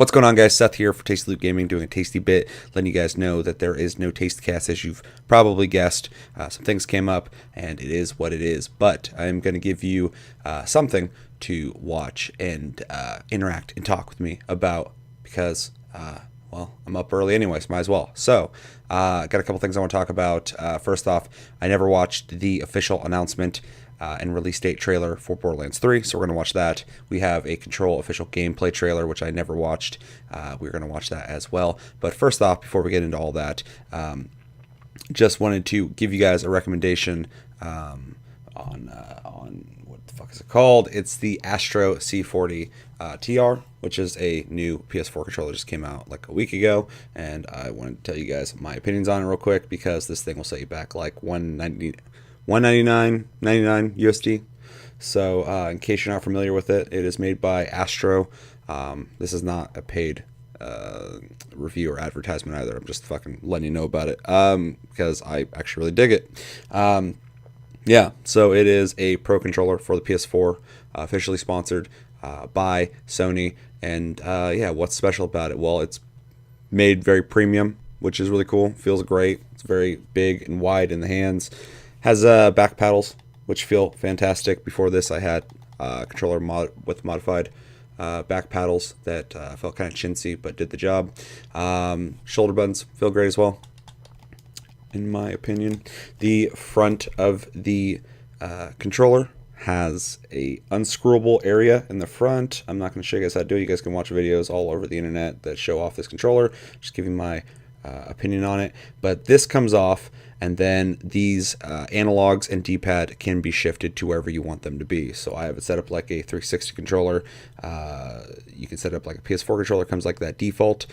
What's going on, guys? Seth here for Tasty Loot Gaming, doing a tasty bit, letting you guys know that there is no taste cast, as you've probably guessed. Some things came up, and it is what it is. But I'm going to give you something to watch and interact and talk with me about because, well, I'm up early anyways, might as well. So, got a couple things I want to talk about. First off, I never watched the official announcement and release date trailer for Borderlands 3, so we're going to watch that. We have a Control official gameplay trailer, which I never watched. We're going to watch that as well. But first off, before we get into all that, just wanted to give you guys a recommendation on what the fuck is it called? It's the ASTRO C40 TR, which is a new PS4 controller. Just came out like a week ago, and I wanted to tell you guys my opinions on it real quick because this thing will set you back like $199.99 USD. So in case you're not familiar with it, it is made by Astro. This is not a paid review or advertisement either. I'm just fucking letting you know about it because I actually really dig it. Yeah, so it is a Pro controller for the PS4, officially sponsored by Sony. And yeah, what's special about it? Well, it's made very premium, which is really cool. Feels great. It's very big and wide in the hands. Has back paddles, which feel fantastic. Before this, I had a controller with modified back paddles that felt kind of chintzy, but did the job. Shoulder buttons feel great as well, in my opinion. The front of the controller has a unscrewable area in the front. I'm not going to show you guys how to do it. You guys can watch videos all over the internet that show off this controller. Just giving my opinion on it. But this comes off, and then these analogs and D-pad can be shifted to wherever you want them to be. So I have it set up like a 360 controller. You can set it up like a PS4 controller. Comes like that default,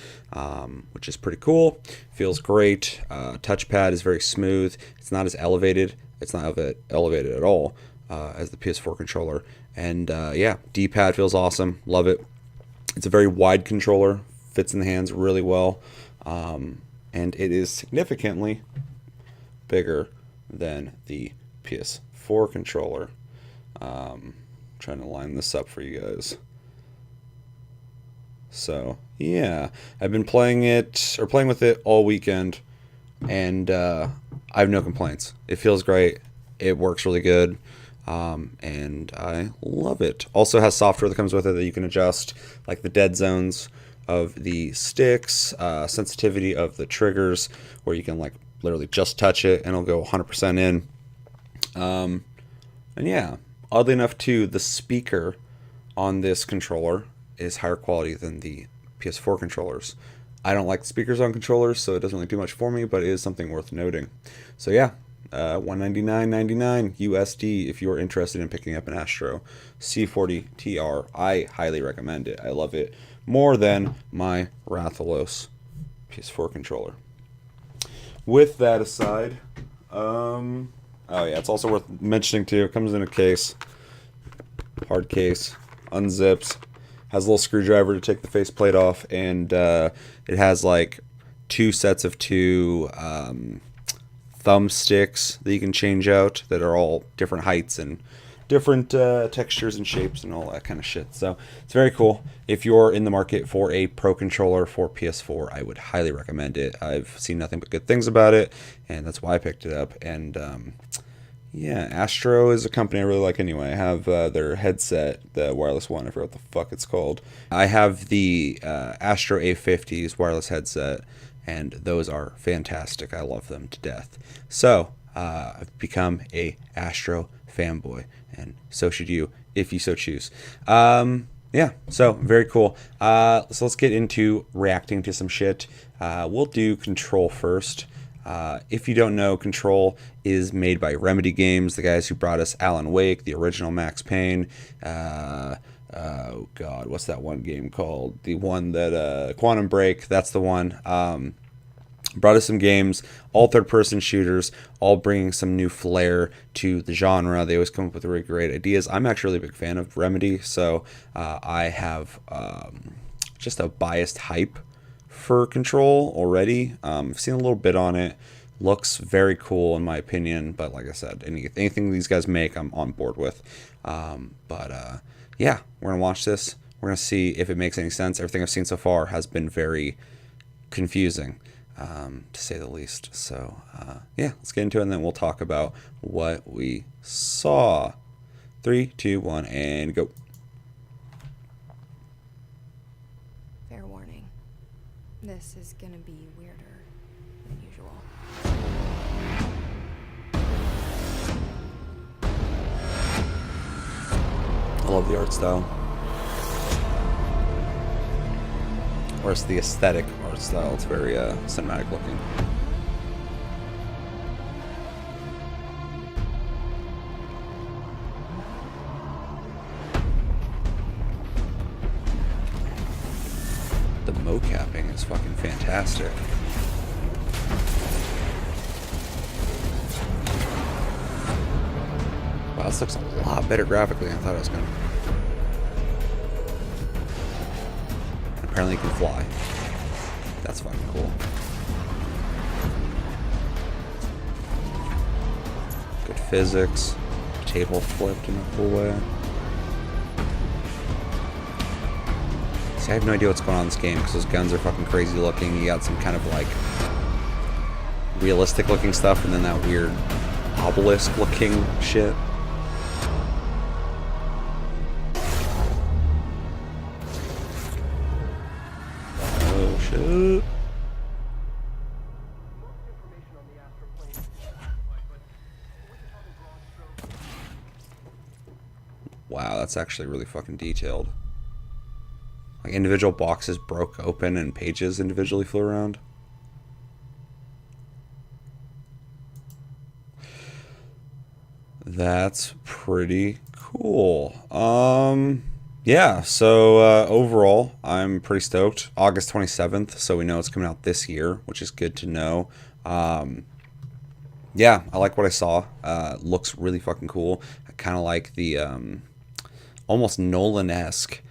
which is pretty cool. Feels great. Touchpad is very smooth. It's not as elevated. It's not elevated at all as the PS4 controller. And yeah, D-pad feels awesome. Love it. It's a very wide controller. Fits in the hands really well. And it is significantly bigger than the PS4 controller. Trying to line this up for you guys. So yeah, I've been playing with it all weekend, and I have no complaints. It feels great. It works really good. And I love it. Also has software that comes with it that you can adjust, like the dead zones of the sticks, sensitivity of the triggers, where you can like literally just touch it and it'll go 100% in. And yeah, oddly enough too, the speaker on this controller is higher quality than the PS4 controllers. I don't like speakers on controllers, so it doesn't really do much for me, but it is something worth noting. So yeah, $199.99 USD if you're interested in picking up an Astro C40 TR. I highly recommend it. I love it more than my Rathalos PS4 controller. With that aside, oh yeah, it's also worth mentioning too. It comes in a case, hard case, unzips, has a little screwdriver to take the faceplate off, and it has like two sets of two thumbsticks that you can change out that are all different heights and different textures and shapes and all that kind of shit. So it's very cool. If you're in the market for a Pro controller for PS4, I would highly recommend it. I've seen nothing but good things about it, and that's why I picked it up. And yeah, Astro is a company I really like anyway. I have their headset, the wireless one. I forgot what the fuck it's called. I have the Astro A50's wireless headset, and those are fantastic. I love them to death. So I've become a Astro fanboy, and so should you if you so choose. Yeah, so very cool. So let's get into reacting to some shit. We'll do Control first. If you don't know, Control is made by Remedy Games, the guys who brought us Alan Wake, the original Max Payne. Oh god, what's that one game called? The one that Quantum Break, that's the one. Brought us some games, all third-person shooters, all bringing some new flair to the genre. They always come up with really great ideas. I'm actually a really big fan of Remedy, so I have just a biased hype for Control already. I've seen a little bit on it. Looks very cool in my opinion, but like I said, anything these guys make, I'm on board with. Yeah, we're gonna watch this. We're going to see if it makes any sense. Everything I've seen so far has been very confusing, to say the least. So, yeah, let's get into it, and then we'll talk about what we saw. 3, 2, 1, and go. Fair warning. This is gonna be weirder than usual. I love the art style. Or it's the aesthetic art style. It's very cinematic looking. The mocapping is fucking fantastic. Wow, this looks a lot better graphically than I thought it was going to. Apparently you can fly. That's fucking cool. Good physics. Table flipped in a cool way. See, I have no idea what's going on in this game because those guns are fucking crazy looking. You got some kind of like realistic looking stuff and then that weird obelisk looking shit. Oh shit. Wow, that's actually really fucking detailed. Like individual boxes broke open and pages individually flew around. That's pretty cool. Yeah, so overall, I'm pretty stoked. August 27th, so we know it's coming out this year, which is good to know. Yeah, I like what I saw. Looks really fucking cool. I kind of like the almost Nolan-esque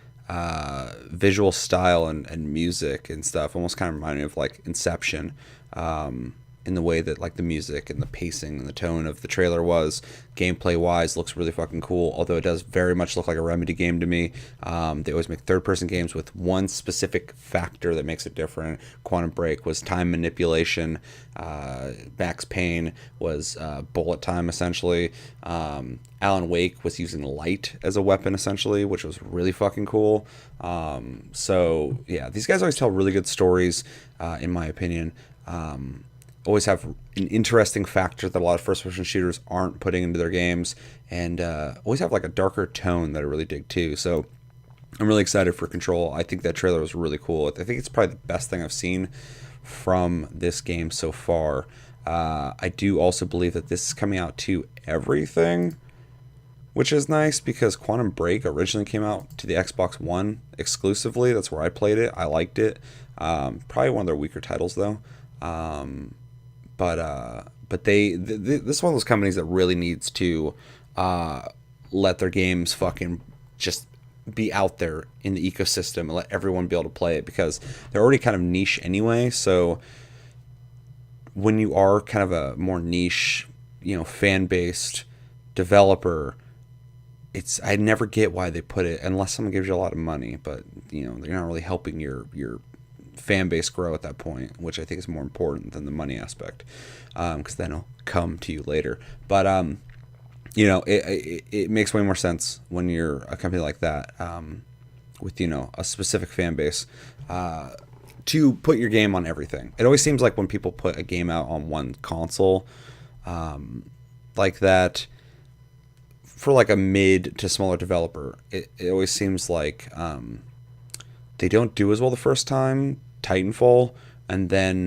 visual style and music and stuff. Almost kind of reminded me of like Inception, in the way that like the music and the pacing and the tone of the trailer was. Gameplay wise, looks really fucking cool, although it does very much look like a Remedy game to me. They always make third person games with one specific factor that makes it different. Quantum Break was time manipulation. Max Payne was bullet time essentially. Alan Wake was using light as a weapon essentially, which was really fucking cool. So yeah, these guys always tell really good stories, in my opinion. Always have an interesting factor that a lot of first-person shooters aren't putting into their games, and always have like a darker tone that I really dig too. So I'm really excited for Control. I think that trailer was really cool. I think it's probably the best thing I've seen from this game so far. I do also believe that this is coming out to everything, which is nice because Quantum Break originally came out to the Xbox One exclusively. That's where I played it. I liked it. Probably one of their weaker titles though. But this is one of those companies that really needs to let their games fucking just be out there in the ecosystem and let everyone be able to play it, because they're already kind of niche anyway. So when you are kind of a more niche, fan-based developer, I never get why they put it, unless someone gives you a lot of money, but they're not really helping your fan base grow at that point, which I think is more important than the money aspect, because then it'll come to you later. But it makes way more sense when you're a company like that, with a specific fan base, to put your game on everything. It always seems like when people put a game out on one console, like that, for like a mid to smaller developer, it always seems like they don't do as well the first time. Titanfall, and then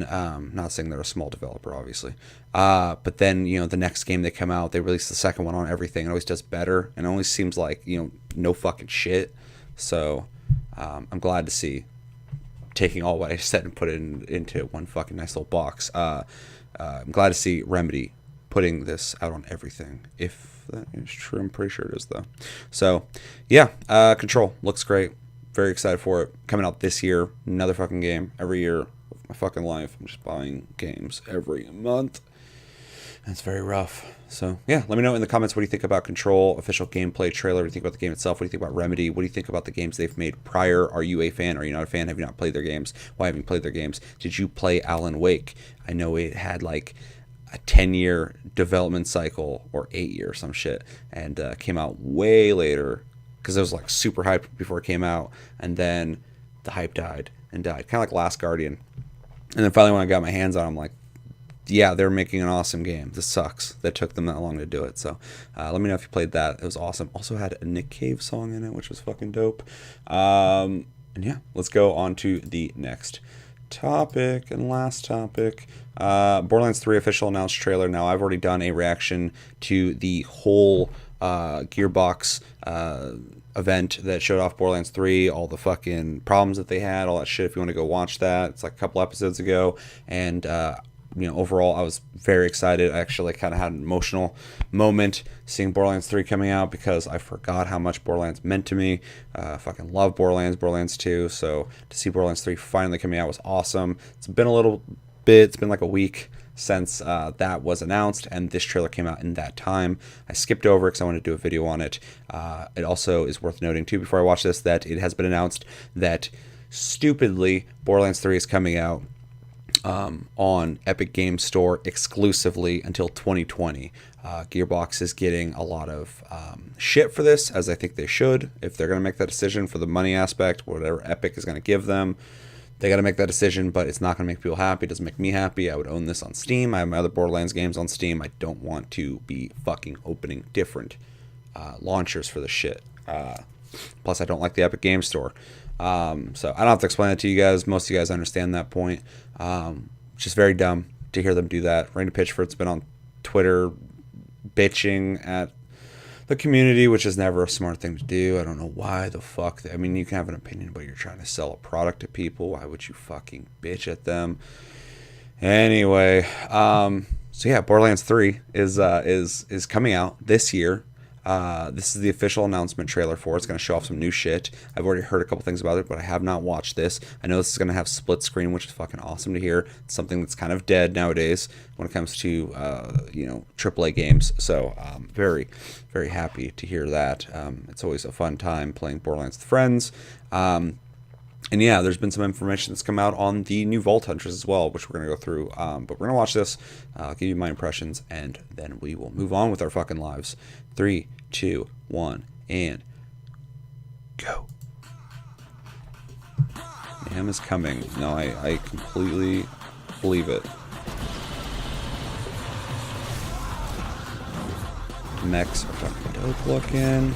not saying they're a small developer obviously, but then the next game they come out, they release the second one on everything. It always does better, and it always seems like no fucking shit. So I'm glad to see taking all what I said and put it into one fucking nice little box. I'm glad to see Remedy putting this out on everything, if that is true. I'm pretty sure it is though. So yeah, Control looks great. Very excited for it. Coming out this year. Another fucking game every year of my fucking life. I'm just buying games every month. That's very rough. So, yeah, let me know in the comments what do you think about Control, official gameplay trailer. What do you think about the game itself? What do you think about Remedy? What do you think about the games they've made prior? Are you a fan? Are you not a fan? Have you not played their games? Why haven't you played their games? Did you play Alan Wake? I know it had like a 10-year development cycle or 8-year or some shit, and came out way later because it was like super hyped before it came out, and then the hype died and died. Kind of like Last Guardian. And then finally when I got my hands on it, I'm like, yeah, they're making an awesome game. This sucks that took them that long to do it. So let me know if you played that. It was awesome. Also had a Nick Cave song in it, which was fucking dope. And yeah, let's go on to the next topic and last topic. Borderlands 3 official announced trailer. Now, I've already done a reaction to the whole Gearbox event that showed off Borderlands 3, all the fucking problems that they had, all that shit. If you want to go watch that, it's like a couple episodes ago. And overall, I was very excited. I actually kind of had an emotional moment seeing Borderlands 3 coming out because I forgot how much Borderlands meant to me. Fucking love Borderlands 2. So to see Borderlands 3 finally coming out was awesome. It's been a little bit, it's been like a week since that was announced, and this trailer came out in that time. I skipped over because I wanted to do a video on it. It also is worth noting, too, before I watch this, that it has been announced that, stupidly, Borderlands 3 is coming out on Epic Games Store exclusively until 2020. Gearbox is getting a lot of shit for this, as I think they should. If they're going to make that decision for the money aspect, whatever Epic is going to give them, they got to make that decision, but it's not going to make people happy. It doesn't make me happy. I would own this on Steam. I have my other Borderlands games on Steam. I don't want to be fucking opening different launchers for the shit. Plus, I don't like the Epic Games Store. So I don't have to explain it to you guys. Most of you guys understand that point. It's just very dumb to hear them do that. Raina Pitchford's been on Twitter bitching at the community, which is never a smart thing to do. I don't know why the fuck. I mean, you can have an opinion, but you're trying to sell a product to people. Why would you fucking bitch at them? Anyway, so yeah, Borderlands 3 is coming out this year. This is the official announcement trailer for it. It's going to show off some new shit. I've already heard a couple things about it, but I have not watched this. I know this is going to have split screen, which is fucking awesome to hear. It's something that's kind of dead nowadays when it comes to, AAA games. So, very, very happy to hear that. It's always a fun time playing Borderlands with friends. And yeah, there's been some information that's come out on the new Vault Hunters as well, which we're going to go through. But we're going to watch this. I'll give you my impressions, and then we will move on with our fucking lives. 3, 2, 1, and go. Mayhem is coming. No, I completely believe it. Mechs are fucking dope looking.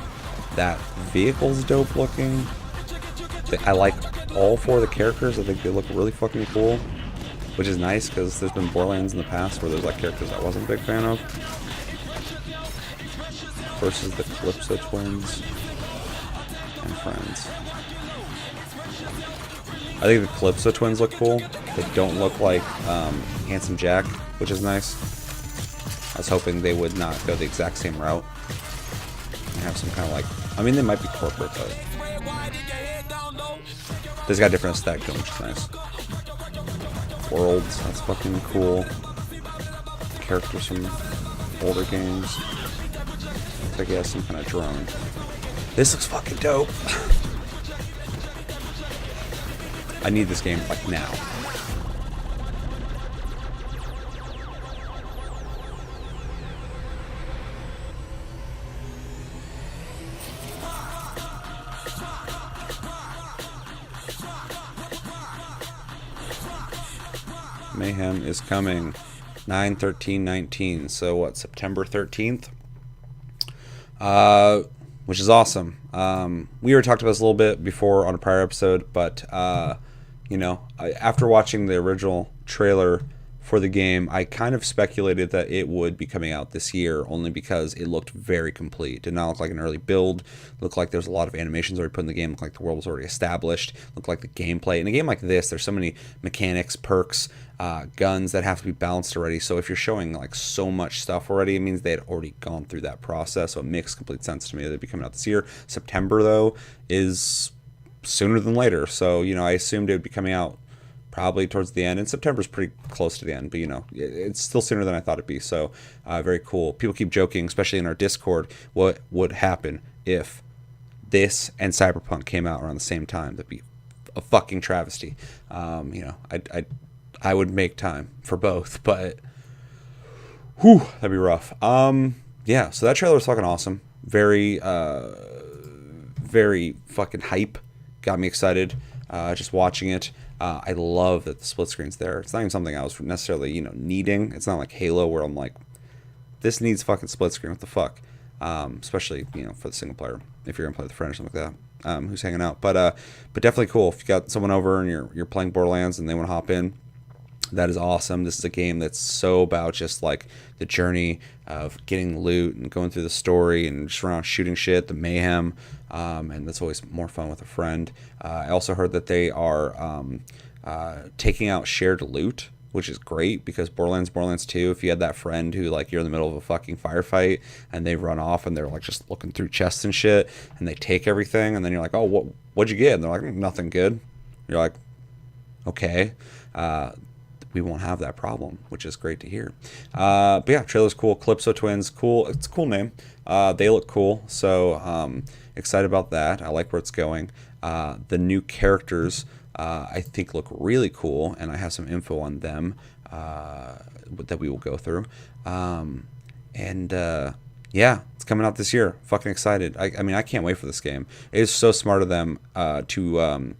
That vehicle's dope looking. I like all 4 of the characters. I think they look really fucking cool, which is nice because there's been Borderlands in the past where there's like characters I wasn't a big fan of. Versus the Calypso twins and friends. I think the Calypso twins look cool. They don't look like Handsome Jack, which is nice. I was hoping they would not go the exact same route and have some kind of like, I mean, they might be corporate, but they've got a different aesthetic to them, which is nice. Worlds, that's fucking cool. Characters from older games. Looks like he has some kind of drone. This looks fucking dope. I need this game like now. Mayhem is coming 9/13/19. So what, September 13th? Which is awesome. We already talked about this a little bit before on a prior episode, but after watching the original trailer for the game, I kind of speculated that it would be coming out this year, only because it looked very complete. It did not look like an early build. It looked like there's a lot of animations already put in the game. It looked like the world was already established. It looked like the gameplay. In a game like this, there's so many mechanics, perks, guns that have to be balanced already. So if you're showing like so much stuff already, it means they had already gone through that process. So it makes complete sense to me that it'd be coming out this year. September, though, is sooner than later. So, I assumed it would be coming out probably towards the end, and September's pretty close to the end, but you know, it's still sooner than I thought it'd be. So very cool. People keep joking, especially in our Discord, what would happen if this and Cyberpunk came out around the same time. That'd be a fucking travesty. You know, I would make time for both, but whew, that'd be rough. Yeah, so that trailer was fucking awesome. Very very fucking hype. Got me excited just watching it. I love that the split screen's there. It's not even something I was necessarily, you know, needing. It's not like Halo where I'm like, this needs fucking split screen. What the fuck? Especially, you know, for the single player, if you're gonna play with a friend or something like that, who's hanging out. But definitely cool. If you got someone over and you're playing Borderlands and they want to hop in, that is awesome. This is a game that's so about just like the journey of getting loot and going through the story and just around shooting shit, the mayhem, and that's always more fun with a friend. I also heard that they are taking out shared loot, which is great because Borderlands 2, if you had that friend who like you're in the middle of a fucking firefight and they run off and they're like just looking through chests and shit and they take everything and then you're like, oh, what'd you get? And they're like, nothing good. You're like, okay. We won't have that problem, which is great to hear. But yeah, trailer's cool. Calypso Twins, cool. It's a cool name. They look cool, so excited about that. I like where it's going. The new characters, I think, look really cool, and I have some info on them that we will go through. Yeah, it's coming out this year. Fucking excited. I mean, I can't wait for this game. It is so smart of them to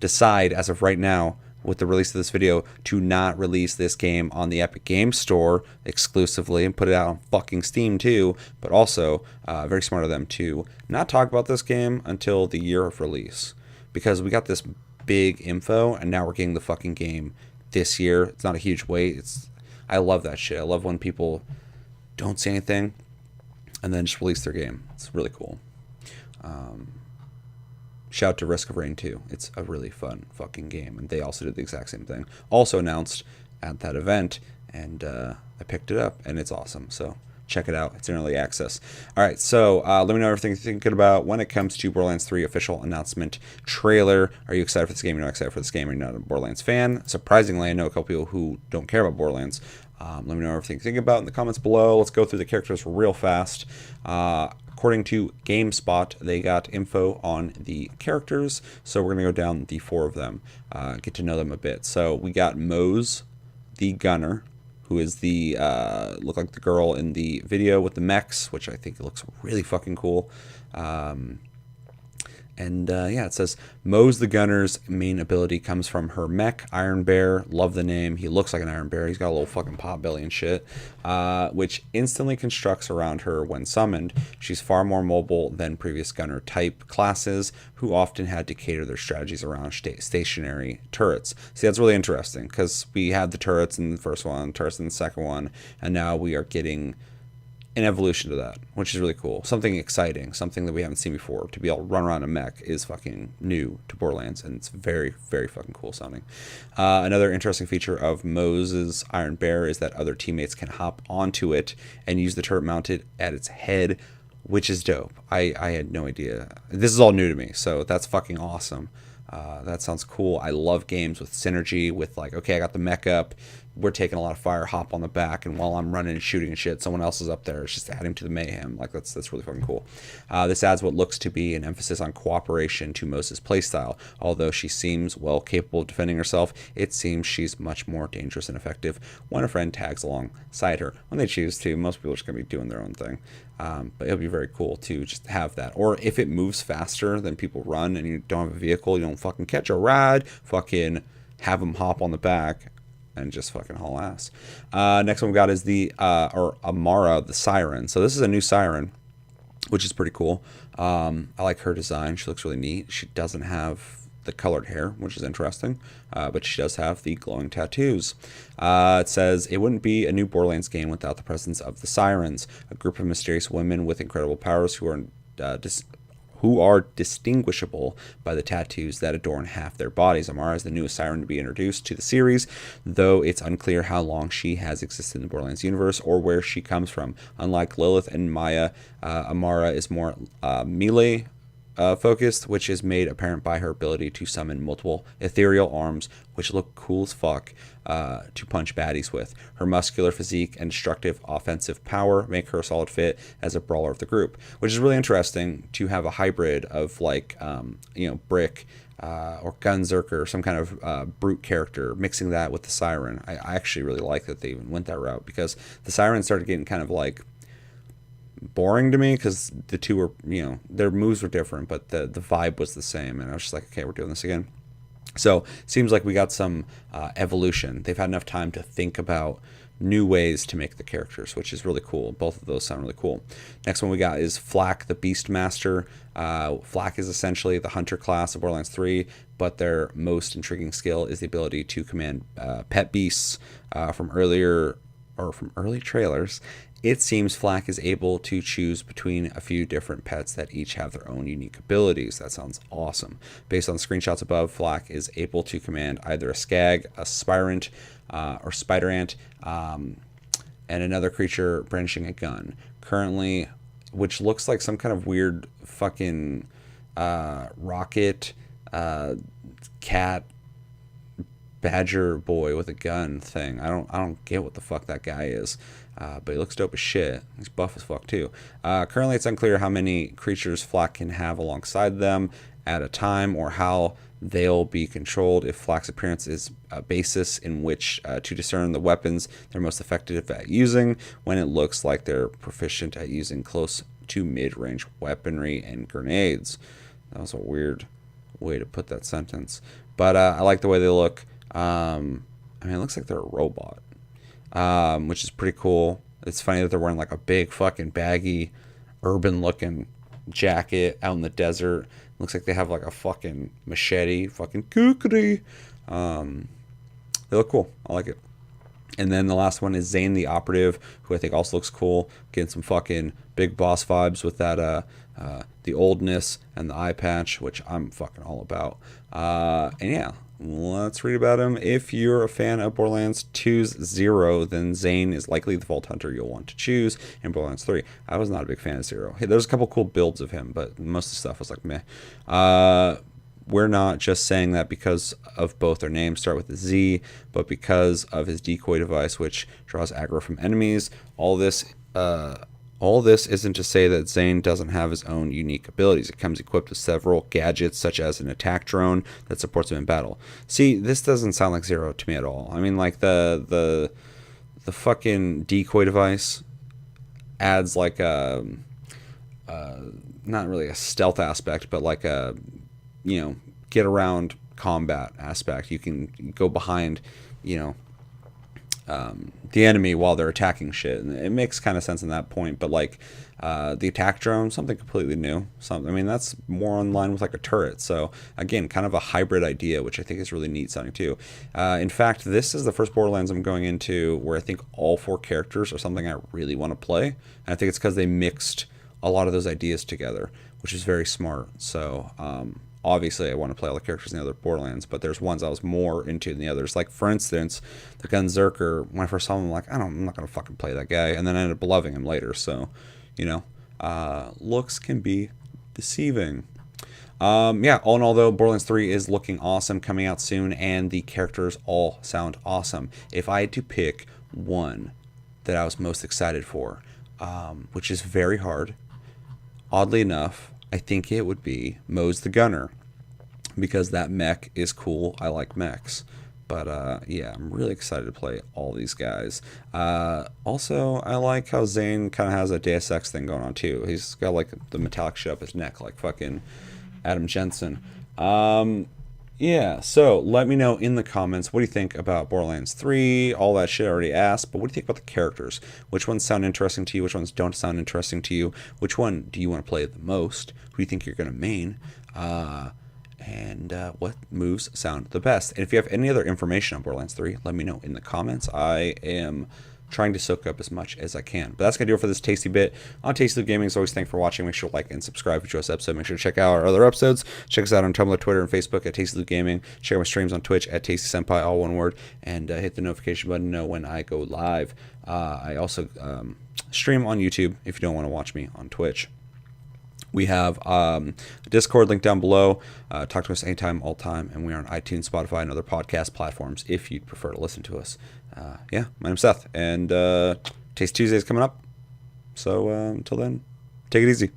decide, as of right now, with the release of this video, to not release this game on the Epic Games Store exclusively and put it out on fucking Steam too, but also very smart of them to not talk about this game until the year of release, because we got this big info and now we're getting the fucking game this year. It's not a huge wait. I love that shit. I love when people don't say anything and then just release their game. It's really cool. Shout out to Risk of Rain 2. It's a really fun fucking game, and they also did the exact same thing. Also announced at that event, and I picked it up, and it's awesome. So check it out. It's in early access. All right, so let me know everything you're thinking about when it comes to Borderlands 3 official announcement trailer. Are you excited for this game? You're not excited for this game? Are you not a Borderlands fan? Surprisingly, I know a couple people who don't care about Borderlands. Let me know everything you think about in the comments below. Let's go through the characters real fast. According to GameSpot, they got info on the characters, so we're going to go down the 4 of them, get to know them a bit. So we got Mose, the gunner, who is the, look like the girl in the video with the mechs, which I think looks really fucking cool. Yeah, it says Mose the Gunner's main ability comes from her mech, Iron Bear. Love the name. He looks like an Iron Bear. He's got a little fucking pot belly and shit, which instantly constructs around her when summoned. She's far more mobile than previous Gunner type classes, who often had to cater their strategies around stationary turrets. See, that's really interesting because we had the turrets in the first one, turrets in the second one, and now we are getting an evolution to that, which is really cool. Something exciting, something that we haven't seen before. To be able to run around a mech is fucking new to Borderlands, and it's very, very fucking cool sounding. Another interesting feature of Mose's Iron Bear is that other teammates can hop onto it and use the turret mounted at its head, which is dope. I had no idea. This is all new to me, so that's fucking awesome. That sounds cool. I love games with synergy, with like, okay, I got the mech up, we're taking a lot of fire, hop on the back, and while I'm running and shooting and shit, someone else is up there. It's just adding to the mayhem. Like, that's really fucking cool. This adds what looks to be an emphasis on cooperation to Mose's playstyle. Although she seems well capable of defending herself, it seems she's much more dangerous and effective when a friend tags alongside her. When they choose to, most people are just going to be doing their own thing. But it'll be very cool to just have that. Or if it moves faster than people run and you don't have a vehicle, you don't fucking catch a ride, fucking have them hop on the back and just fucking haul ass. Next one we got is the Amara, the Siren. So this is a new Siren, which is pretty cool. I like her design. She looks really neat. She doesn't have the colored hair, which is interesting, but she does have the glowing tattoos. It says, it wouldn't be a new Borderlands game without the presence of the Sirens, a group of mysterious women with incredible powers who are distinguishable by the tattoos that adorn half their bodies. Amara is the newest Siren to be introduced to the series, though it's unclear how long she has existed in the Borderlands universe or where she comes from. Unlike Lilith and Maya, Amara is more melee focused, which is made apparent by her ability to summon multiple ethereal arms, which look cool as fuck, to punch baddies with. Her muscular physique and destructive offensive power make her a solid fit as a brawler of the group, which is really interesting to have a hybrid of like, Brick, or Gunzerker, or some kind of brute character, mixing that with the Siren. I actually really like that they even went that route, because the Siren started getting kind of like boring to me, because the two were, their moves were different, but the vibe was the same, and I was just like, okay, we're doing this again. So seems like we got some evolution. They've had enough time to think about new ways to make the characters, which is really cool. Both of those sound really cool. Next one we got is Flak the Beastmaster. Flak is essentially the hunter class of Borderlands 3, but their most intriguing skill is the ability to command pet beasts. From early trailers, it seems Flak is able to choose between a few different pets that each have their own unique abilities. That sounds awesome. Based on the screenshots above, Flak is able to command either a Skag, a Spirant, or Spider Ant, and another creature brandishing a gun. Currently, which looks like some kind of weird fucking rocket cat badger boy with a gun thing. I don't get what the fuck that guy is. But he looks dope as shit. He's buff as fuck too. Currently, it's unclear how many creatures Flak can have alongside them at a time, or how they'll be controlled. If Flak's appearance is a basis in which to discern the weapons they're most effective at using, when it looks like they're proficient at using close to mid-range weaponry and grenades. That was a weird way to put that sentence. But I like the way they look. It looks like they're a robot. Which is pretty cool. It's funny that they're wearing like a big fucking baggy, urban looking jacket out in the desert. Looks like they have like a fucking machete, fucking kukri. They look cool. I like it. And then the last one is Zane the Operative, who I think also looks cool. Getting some fucking big boss vibes with that, the oldness and the eye patch, which I'm fucking all about. And yeah, let's read about him. If you're a fan of Borderlands 2's Zero, then Zane is likely the Vault Hunter you'll want to choose in Borderlands 3. I was not a big fan of Zero. Hey, there's a couple cool builds of him, but most of the stuff was like meh. We're not just saying that because of both their names start with a Z, but because of his decoy device, which draws aggro from enemies. All this isn't to say that Zane doesn't have his own unique abilities. It comes equipped with several gadgets, such as an attack drone that supports him in battle. See, this doesn't sound like Zero to me at all. I mean, like the fucking decoy device adds like a not really a stealth aspect, but like a get around combat aspect. You can go behind, the enemy while they're attacking shit. And it makes kind of sense in that point, but like the attack drone, something completely new. That's more in line with like a turret. So again, kind of a hybrid idea, which I think is really neat sounding too. In fact, this is the first Borderlands I'm going into where I think all 4 characters are something I really want to play. And I think it's because they mixed a lot of those ideas together, which is very smart. So obviously I want to play all the characters in the other Borderlands, but there's ones I was more into than the others. Like, for instance, the Gunzerker, when I first saw him, I'm like, I'm not going to fucking play that guy. And then I ended up loving him later. So, looks can be deceiving. All in all, though, Borderlands 3 is looking awesome, coming out soon, and the characters all sound awesome. If I had to pick one that I was most excited for, which is very hard, oddly enough, I think it would be Mose the Gunner, because that mech is cool. I like mechs. But I'm really excited to play all these guys. Also, I like how Zane kind of has a Deus Ex thing going on too. He's got like the metallic shit up his neck, like fucking Adam Jensen. So let me know in the comments, what do you think about Borderlands 3? All that shit I already asked, but what do you think about the characters? Which ones sound interesting to you? Which ones don't sound interesting to you? Which one do you want to play the most? Who do you think you're going to main? And what moves sound the best? And if you have any other information on Borderlands 3, let me know in the comments. I am trying to soak up as much as I can. But that's going to do it for this tasty bit on Tasty Loot Gaming. As always, thanks for watching. Make sure to like and subscribe if you enjoy this episode. Make sure to check out our other episodes. Check us out on Tumblr, Twitter, and Facebook at Tasty Loot Gaming. Check out my streams on Twitch at Tasty Senpai, all one word. And hit the notification button to know when I go live. I also stream on YouTube if you don't want to watch me on Twitch. We have a Discord link down below. Talk to us anytime, all time, and we are on iTunes, Spotify, and other podcast platforms if you'd prefer to listen to us. Yeah, my name's Seth, and Taste Tuesday is coming up. So until then, take it easy.